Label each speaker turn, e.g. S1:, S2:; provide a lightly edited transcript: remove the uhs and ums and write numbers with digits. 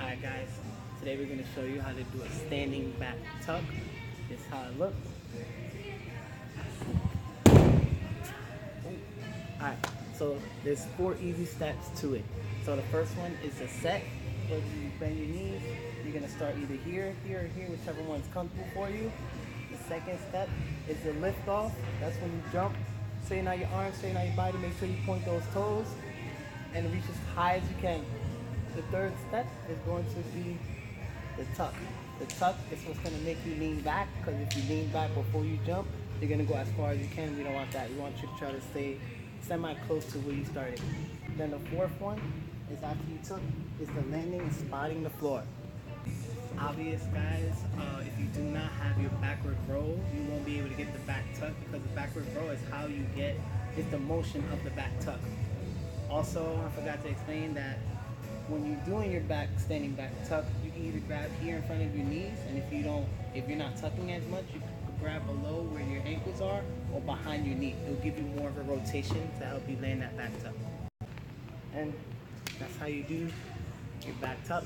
S1: Alright guys, today we're going to show you how to do a standing back tuck. This is how it looks. Alright, so there's 4 easy steps to it. So the first one is a set, where you bend your knees. You're going to start either here, here, or here, whichever one's comfortable for you. The second step is the lift off. That's when you jump, straighten out your arms, straighten out your body, make sure you point those toes and reach as high as you can. The third step is going to be the tuck. The tuck is what's going to make you lean back, because if you lean back before you jump, you're going to go as far as you can. We don't want that. We want you to try to stay semi-close to where you started. Then the fourth one is after you tuck, is the landing and spotting the floor. Obvious guys, if you do not have your backward roll, you won't be able to get the back tuck, because the backward roll is how you get, it's the motion of the back tuck. Also, I forgot to explain that when you're doing your standing back tuck, you can either grab here in front of your knees, and if you're not tucking as much, you can grab below where your ankles are or behind your knee. It'll give you more of a rotation to help you land that back tuck. And that's how you do your back tuck.